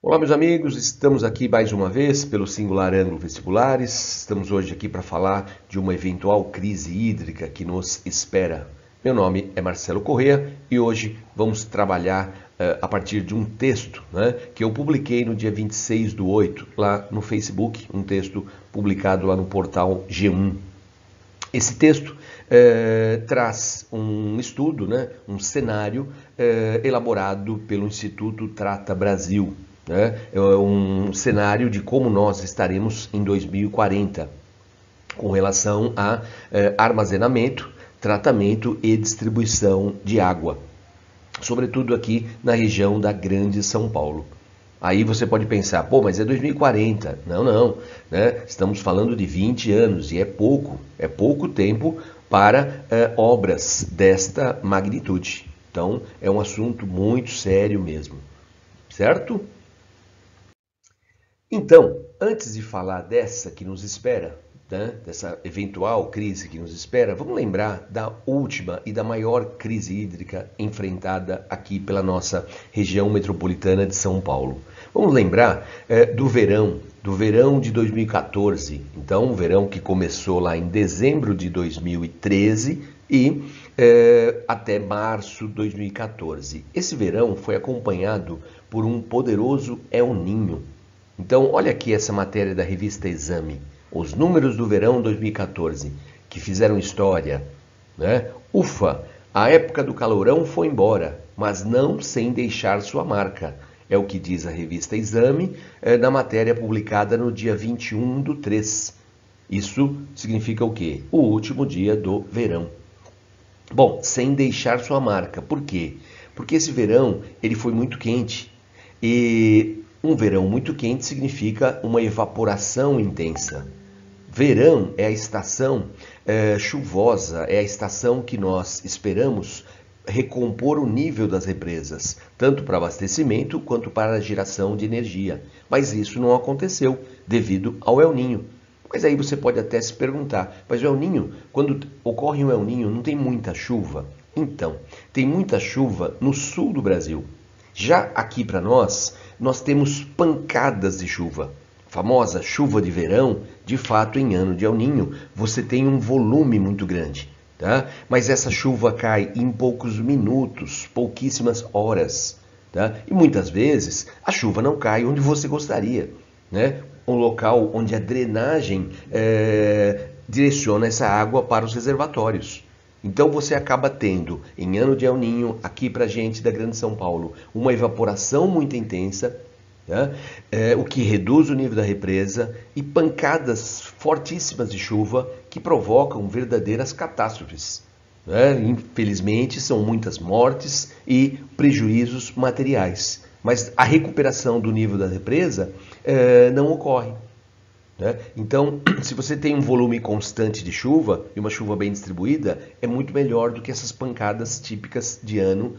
Olá, meus amigos, estamos aqui mais uma vez pelo Singular Ângulo Vestibulares. Estamos hoje aqui para falar de uma eventual crise hídrica que nos espera. Meu nome é Marcelo Corrêa e hoje vamos trabalhar a partir de um texto, que eu publiquei no dia 26/8 lá no Facebook, um texto publicado lá no portal G1. Esse texto traz um estudo, um cenário elaborado pelo Instituto Trata Brasil. É um cenário de como nós estaremos em 2040 com relação a armazenamento, tratamento e distribuição de água, sobretudo aqui na região da Grande São Paulo. Aí você pode pensar, pô, mas é 2040. Não, estamos falando de 20 anos e é pouco tempo para obras desta magnitude. Então, é um assunto muito sério mesmo, certo? Então, antes de falar dessa que nos espera, dessa eventual crise que nos espera, vamos lembrar da última e da maior crise hídrica enfrentada aqui pela nossa região metropolitana de São Paulo. Vamos lembrar do verão de 2014. Então, um verão que começou lá em dezembro de 2013 e até março de 2014. Esse verão foi acompanhado por um poderoso El Niño. Então, olha aqui essa matéria da revista Exame, os números do verão 2014, que fizeram história, Ufa, a época do calorão foi embora, mas não sem deixar sua marca. É o que diz a revista Exame na matéria publicada no dia 21/3. Isso significa o quê? O último dia do verão. Bom, sem deixar sua marca. Por quê? Porque esse verão ele foi muito quente e um verão muito quente significa uma evaporação intensa. Verão é a estação chuvosa, é a estação que nós esperamos recompor o nível das represas, tanto para abastecimento quanto para a geração de energia. Mas isso não aconteceu devido ao El Niño. Mas aí você pode até se perguntar, mas o El Niño, quando ocorre um El Niño, não tem muita chuva? Então, tem muita chuva no sul do Brasil. Já aqui para nós temos pancadas de chuva. A famosa chuva de verão, de fato, em ano de El Niño, você tem um volume muito grande. Tá? Mas essa chuva cai em poucos minutos, pouquíssimas horas. Tá? E muitas vezes a chuva não cai onde você gostaria. Um local onde a drenagem direciona essa água para os reservatórios. Então você acaba tendo, em ano de El Niño, aqui para a gente da Grande São Paulo, uma evaporação muito intensa, o que reduz o nível da represa e pancadas fortíssimas de chuva que provocam verdadeiras catástrofes. Infelizmente, são muitas mortes e prejuízos materiais. Mas a recuperação do nível da represa não ocorre. Então, se você tem um volume constante de chuva e uma chuva bem distribuída, é muito melhor do que essas pancadas típicas de ano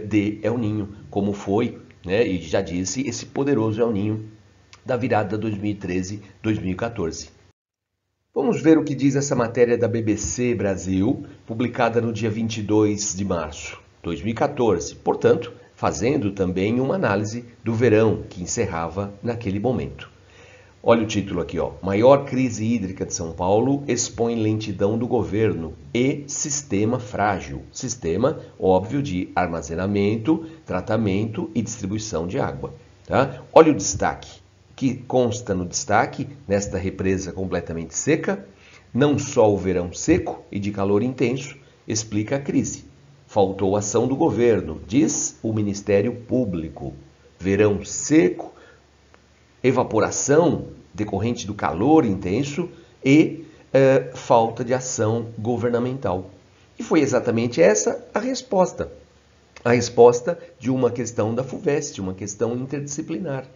de El Niño, como foi, e já disse, esse poderoso El Niño da virada 2013-2014. Vamos ver o que diz essa matéria da BBC Brasil, publicada no dia 22 de março de 2014. Portanto, fazendo também uma análise do verão que encerrava naquele momento. Olha o título aqui, Maior crise hídrica de São Paulo expõe lentidão do governo e sistema frágil. Sistema, óbvio, de armazenamento, tratamento e distribuição de água. Tá? Olha o destaque, que consta no destaque, nesta represa completamente seca, não só o verão seco e de calor intenso explica a crise. Faltou ação do governo, diz o Ministério Público. Verão seco, evaporação decorrente do calor intenso e falta de ação governamental. E foi exatamente essa a resposta. A resposta de uma questão da FUVEST, uma questão interdisciplinar,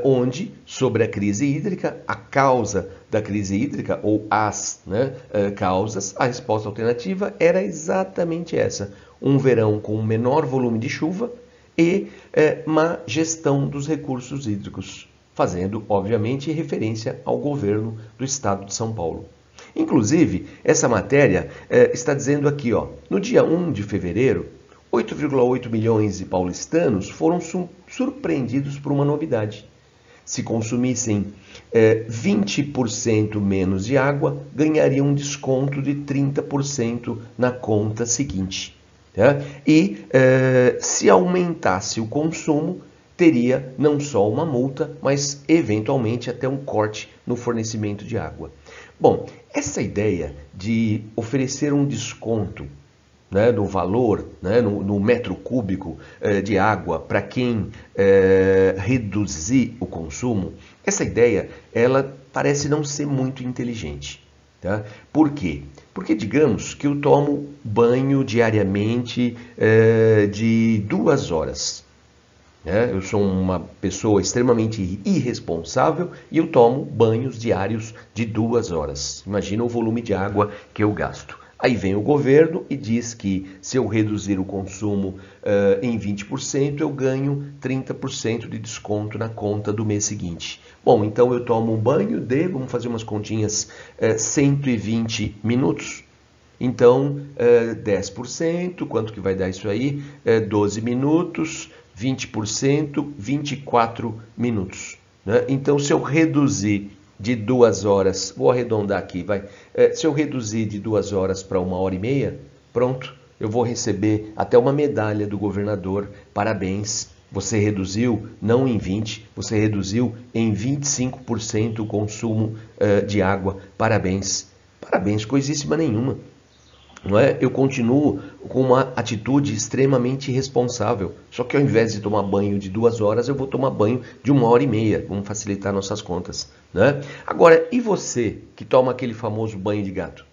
onde, sobre a crise hídrica, a causa da crise hídrica, ou as causas, a resposta alternativa era exatamente essa. Um verão com menor volume de chuva, e má gestão dos recursos hídricos, fazendo, obviamente, referência ao governo do estado de São Paulo. Inclusive, essa matéria está dizendo aqui, no dia 1 de fevereiro, 8,8 milhões de paulistanos foram surpreendidos por uma novidade. Se consumissem 20% menos de água, ganhariam um desconto de 30% na conta seguinte. Tá? E se aumentasse o consumo, teria não só uma multa, mas eventualmente até um corte no fornecimento de água. Bom, essa ideia de oferecer um desconto, né, no valor, né, no metro cúbico de água para quem reduzir o consumo, essa ideia ela parece não ser muito inteligente. Tá? Por quê? Porque digamos que eu tomo banho diariamente de 2 horas. Eu sou uma pessoa extremamente irresponsável e eu tomo banhos diários de 2 horas. Imagina o volume de água que eu gasto. Aí vem o governo e diz que se eu reduzir o consumo em 20%, eu ganho 30% de desconto na conta do mês seguinte. Bom, então eu tomo um banho de, vamos fazer umas continhas, 120 minutos. Então, 10%, quanto que vai dar isso aí? 12 minutos, 20%, 24 minutos. Né? Então, se eu reduzir de 2 horas, vou arredondar aqui, vai. Se eu reduzir de 2 horas para 1h30, pronto, eu vou receber até uma medalha do governador, parabéns, você reduziu não em 20, você reduziu em 25% o consumo de água, parabéns, parabéns, coisíssima nenhuma. Não é? Eu continuo com uma atitude extremamente irresponsável. Só que ao invés de tomar banho de 2 horas, eu vou tomar banho de 1h30. Vamos facilitar nossas contas. Né? Agora, e você que toma aquele famoso banho de gato?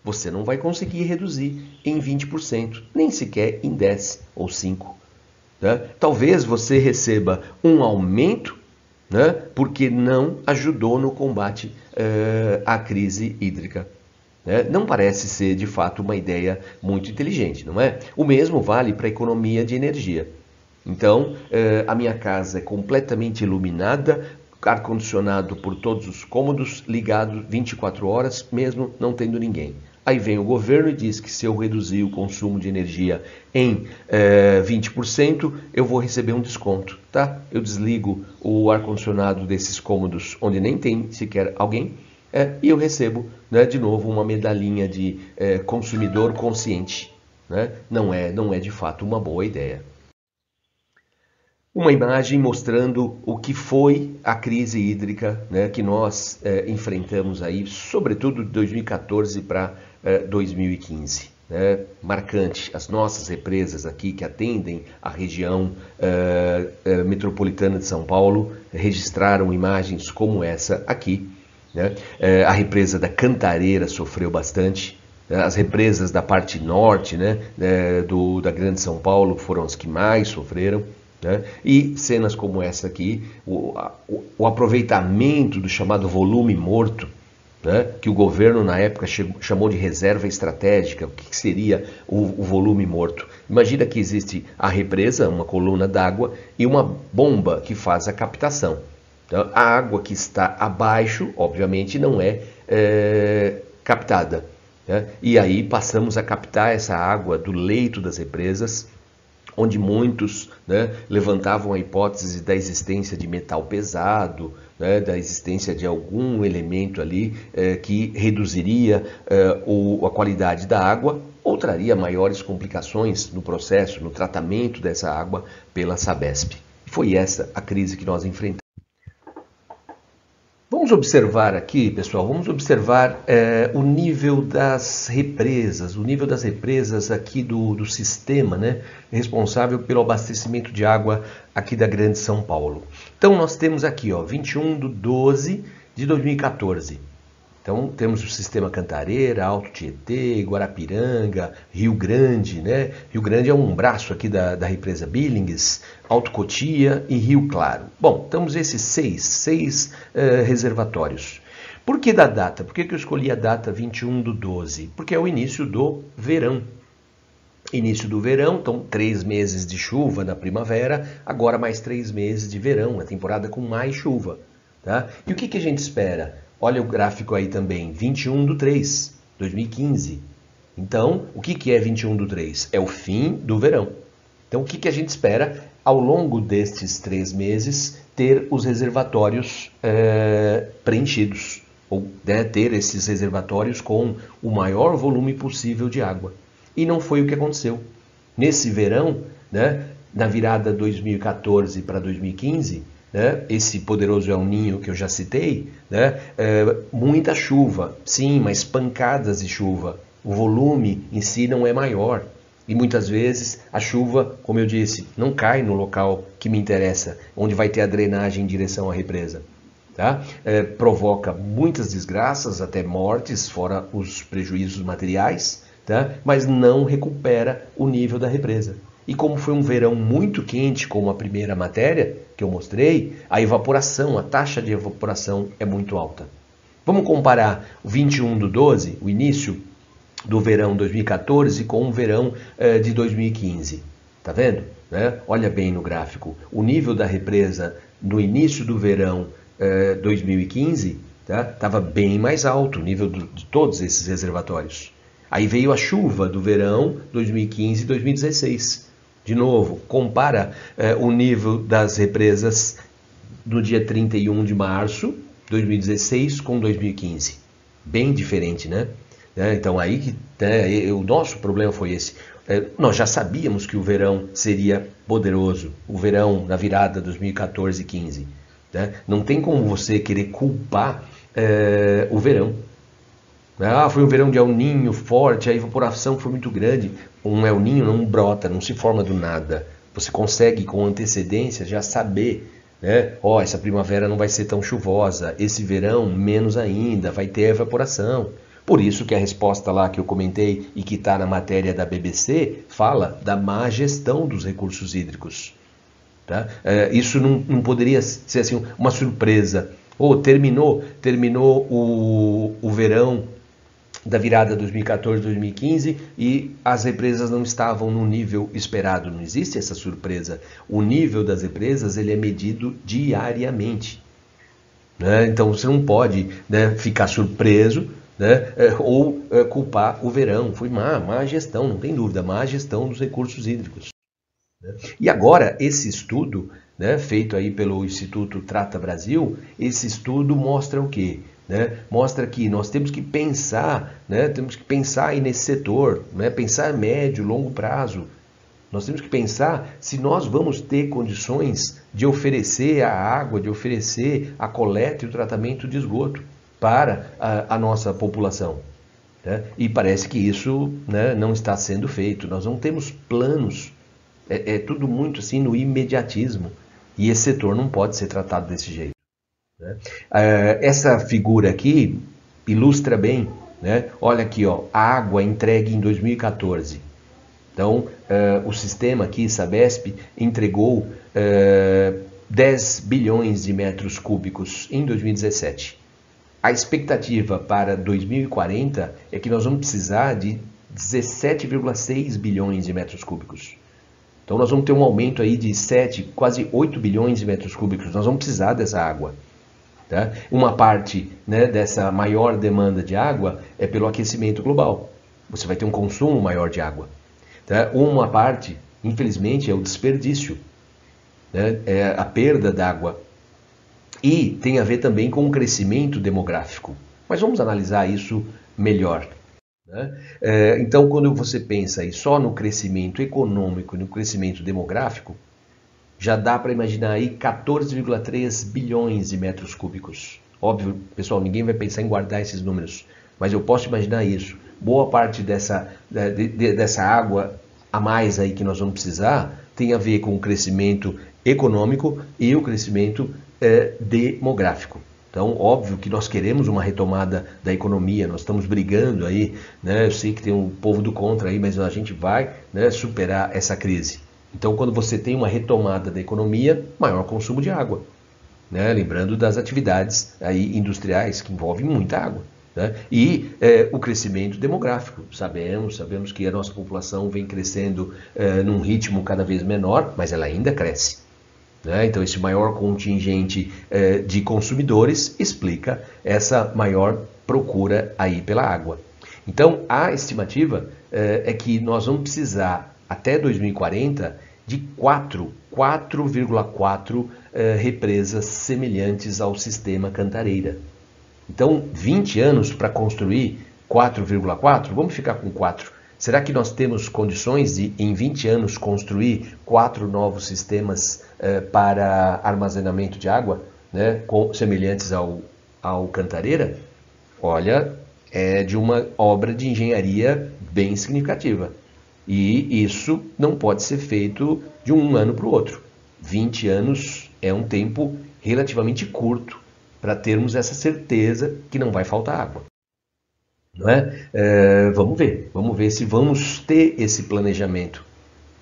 Você não vai conseguir reduzir em 20%, nem sequer em 10 ou 5%. Né? Talvez você receba um aumento, né? Porque não ajudou no combate à crise hídrica. Não parece ser, de fato, uma ideia muito inteligente, não é? O mesmo vale para a economia de energia. Então, a minha casa é completamente iluminada, ar-condicionado por todos os cômodos, ligado 24 horas, mesmo não tendo ninguém. Aí vem o governo e diz que se eu reduzir o consumo de energia em 20%, eu vou receber um desconto, tá? Eu desligo o ar-condicionado desses cômodos onde nem tem sequer alguém, e eu recebo, né, de novo uma medalhinha de consumidor consciente. Né? Não é de fato uma boa ideia. Uma imagem mostrando o que foi a crise hídrica, né, que nós enfrentamos aí, sobretudo de 2014 para 2015. Né? Marcante, as nossas represas aqui que atendem a região metropolitana de São Paulo registraram imagens como essa aqui. Né? A represa da Cantareira sofreu bastante. As represas da parte norte, né, da Grande São Paulo foram as que mais sofreram. Né? E cenas como essa aqui, o aproveitamento do chamado volume morto, né, que o governo na época chamou de reserva estratégica. O que seria o volume morto? Imagina que existe a represa, uma coluna d'água, e uma bomba que faz a captação. Então, a água que está abaixo, obviamente, não é captada. Né? E aí passamos a captar essa água do leito das represas, onde muitos, né, levantavam a hipótese da existência de metal pesado, né, da existência de algum elemento ali que reduziria a qualidade da água ou traria maiores complicações no processo, no tratamento dessa água pela Sabesp. E foi essa a crise que nós enfrentamos. Vamos observar aqui, pessoal, vamos observar o nível das represas, aqui do sistema, né, responsável pelo abastecimento de água aqui da Grande São Paulo. Então nós temos aqui, ó, 21/12/2014. Então temos o sistema Cantareira, Alto Tietê, Guarapiranga, Rio Grande, né? Rio Grande é um braço aqui da represa Billings, Alto Cotia e Rio Claro. Bom, temos esses seis reservatórios. Por que da data? Por que eu escolhi a data 21/12? Porque é o início do verão. Início do verão, então 3 meses de chuva na primavera, agora mais 3 meses de verão, a temporada com mais chuva. Tá? E o que a gente espera? Olha o gráfico aí também, 21/3/2015. Então, o que é 21/3? É o fim do verão. Então, o que a gente espera ao longo destes 3 meses ter os reservatórios preenchidos, ou ter esses reservatórios com o maior volume possível de água. E não foi o que aconteceu. Nesse verão, na virada 2014 para 2015, esse poderoso El Niño que eu já citei, muita chuva, sim, mas pancadas de chuva. O volume em si não é maior. E muitas vezes a chuva, como eu disse, não cai no local que me interessa, onde vai ter a drenagem em direção à represa. Tá? Provoca muitas desgraças, até mortes, fora os prejuízos materiais, tá? Mas não recupera o nível da represa. E como foi um verão muito quente, como a primeira matéria que eu mostrei, a evaporação, a taxa de evaporação é muito alta. Vamos comparar o 21/12, o início do verão 2014 com o verão de 2015. Tá vendo? Olha bem no gráfico. O nível da represa no início do verão 2015 estava bem mais alto, o nível de todos esses reservatórios. Aí veio a chuva do verão 2015 e 2016. De novo, compara o nível das represas no dia 31 de março de 2016 com 2015. Bem diferente, né? Então aí que o nosso problema foi esse. Nós já sabíamos que o verão seria poderoso, o verão na virada 2014-15. Não tem como você querer culpar o verão. Foi um verão de El Niño forte, a evaporação foi muito grande. Um El Niño não brota, não se forma do nada. Você consegue com antecedência já saber, essa primavera não vai ser tão chuvosa, esse verão menos ainda, vai ter evaporação. Por isso que a resposta lá que eu comentei e que está na matéria da BBC fala da má gestão dos recursos hídricos. Tá? Isso não poderia ser assim, uma surpresa. Terminou o verão da virada 2014-2015 e as represas não estavam no nível esperado. Não existe essa surpresa. O nível das represas ele é medido diariamente. Então você não pode ficar surpreso ou culpar o verão. Foi má gestão, não tem dúvida, má gestão dos recursos hídricos. E agora, esse estudo, feito aí pelo Instituto Trata Brasil, esse estudo mostra o quê? Mostra que nós temos que pensar, aí nesse setor, pensar a médio, longo prazo. Nós temos que pensar se nós vamos ter condições de oferecer a água, de oferecer a coleta e o tratamento de esgoto para a nossa população. E parece que isso não está sendo feito. Nós não temos planos. É tudo muito assim no imediatismo. E esse setor não pode ser tratado desse jeito. Essa figura aqui ilustra bem, olha aqui, a água entregue em 2014. Então, o sistema aqui, Sabesp, entregou 10 bilhões de metros cúbicos em 2017. A expectativa para 2040 é que nós vamos precisar de 17,6 bilhões de metros cúbicos. Então, nós vamos ter um aumento aí de 7, quase 8 bilhões de metros cúbicos. Nós vamos precisar dessa água. Tá? Uma parte dessa maior demanda de água é pelo aquecimento global. Você vai ter um consumo maior de água. Tá? Uma parte, infelizmente, é o desperdício, é a perda d'água. E tem a ver também com o crescimento demográfico. Mas vamos analisar isso melhor. Então, quando você pensa aí só no crescimento econômico e no crescimento demográfico, já dá para imaginar aí 14,3 bilhões de metros cúbicos. Óbvio, pessoal, ninguém vai pensar em guardar esses números, mas eu posso imaginar isso. Boa parte dessa água a mais aí que nós vamos precisar tem a ver com o crescimento econômico e o crescimento demográfico. Então, óbvio que nós queremos uma retomada da economia, nós estamos brigando aí, eu sei que tem um povo do contra aí, mas a gente vai superar essa crise. Então, quando você tem uma retomada da economia, maior consumo de água. Lembrando das atividades aí industriais que envolvem muita água. E o crescimento demográfico. Sabemos que a nossa população vem crescendo num ritmo cada vez menor, mas ela ainda cresce. Então, esse maior contingente de consumidores explica essa maior procura aí pela água. Então, a estimativa é que nós vamos precisar, até 2040, de 4,4 represas semelhantes ao sistema Cantareira. Então, 20 anos para construir 4,4? Vamos ficar com 4. Será que nós temos condições de, em 20 anos, construir 4 novos sistemas para armazenamento de água, né, semelhantes ao Cantareira? Olha, é de uma obra de engenharia bem significativa. E isso não pode ser feito de um ano para o outro. 20 anos é um tempo relativamente curto para termos essa certeza que não vai faltar água. Não é? Vamos ver se vamos ter esse planejamento.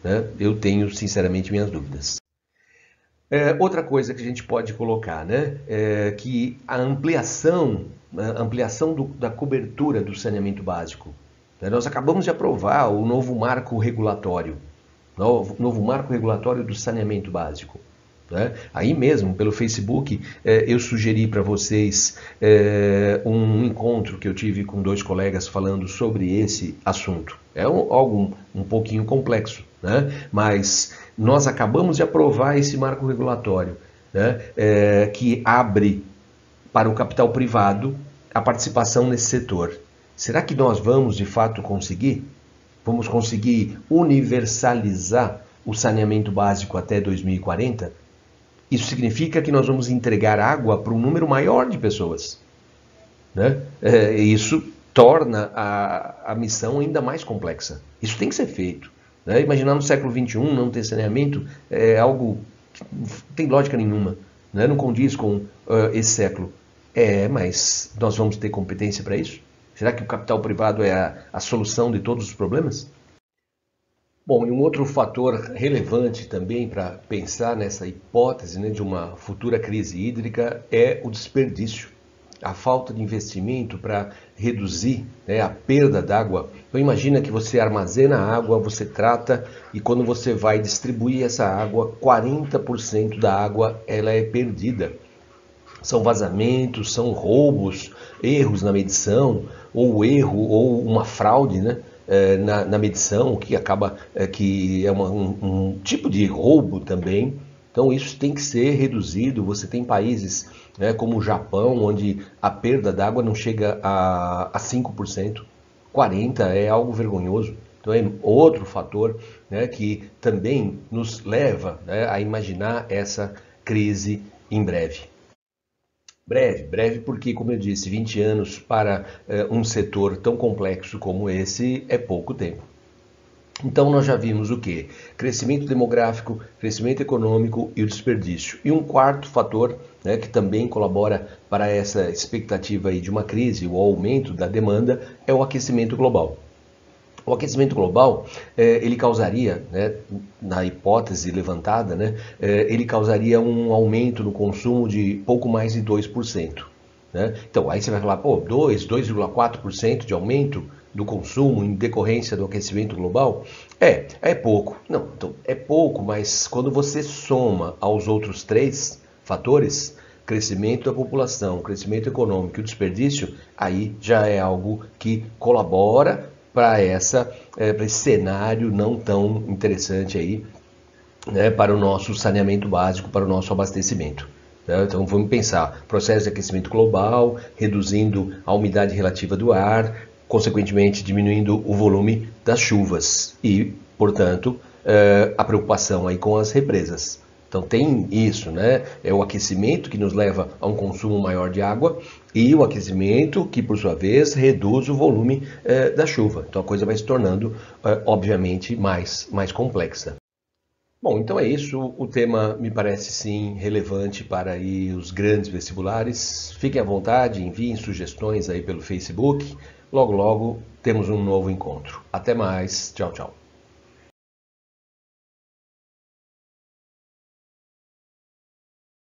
Né? Eu tenho, sinceramente, minhas dúvidas. Outra coisa que a gente pode colocar, né, é que a ampliação da cobertura do saneamento básico. Né? Nós acabamos de aprovar o novo marco regulatório, novo marco regulatório do saneamento básico. Né? Aí mesmo, pelo Facebook, eu sugeri para vocês um encontro que eu tive com 2 colegas falando sobre esse assunto. É algo um pouquinho complexo, né? Mas nós acabamos de aprovar esse marco regulatório, né? Que abre para o capital privado a participação nesse setor. Será que nós vamos de fato conseguir? Vamos conseguir universalizar o saneamento básico até 2040? Isso significa que nós vamos entregar água para um número maior de pessoas. Né? Isso torna a missão ainda mais complexa. Isso tem que ser feito. Né? Imaginar no século XXI não ter saneamento é algo que não tem lógica nenhuma. Né? Não condiz com esse século. Mas nós vamos ter competência para isso? Será que o capital privado é a solução de todos os problemas? Bom, e um outro fator relevante também para pensar nessa hipótese, né, de uma futura crise hídrica é o desperdício, a falta de investimento para reduzir, né, a perda d'água. Então imagina que você armazena a água, você trata e quando você vai distribuir essa água, 40% da água ela é perdida. São vazamentos, são roubos, erros na medição, ou uma fraude, né? Na medição, que acaba que é um tipo de roubo também. Então isso tem que ser reduzido. Você tem países, né, como o Japão, onde a perda d'água não chega a 5%. 40% é algo vergonhoso. Então é outro fator, né, que também nos leva, né, a imaginar essa crise em breve. Breve porque, como eu disse, 20 anos para um setor tão complexo como esse é pouco tempo. Então nós já vimos o quê? Crescimento demográfico, crescimento econômico e o desperdício. E um quarto fator, né, que também colabora para essa expectativa aí de uma crise, o aumento da demanda, é o aquecimento global. O aquecimento global, ele causaria, né, na hipótese levantada, né, ele causaria um aumento no consumo de pouco mais de 2%. Né? Então, aí você vai falar, 2,4% de aumento do consumo em decorrência do aquecimento global? É pouco. Não, então, é pouco, mas quando você soma aos outros 3 fatores, crescimento da população, crescimento econômico e o desperdício, aí já é algo que colabora para esse cenário não tão interessante aí, né, para o nosso saneamento básico, para o nosso abastecimento. Né? Então vamos pensar, processo de aquecimento global, reduzindo a umidade relativa do ar, consequentemente diminuindo o volume das chuvas e, portanto, a preocupação aí com as represas. Então tem isso, né? É o aquecimento que nos leva a um consumo maior de água e o aquecimento que, por sua vez, reduz o volume da chuva. Então a coisa vai se tornando, obviamente, mais complexa. Bom, então é isso. O tema me parece, sim, relevante para aí os grandes vestibulares. Fiquem à vontade, enviem sugestões aí pelo Facebook. Logo, logo, temos um novo encontro. Até mais. Tchau, tchau.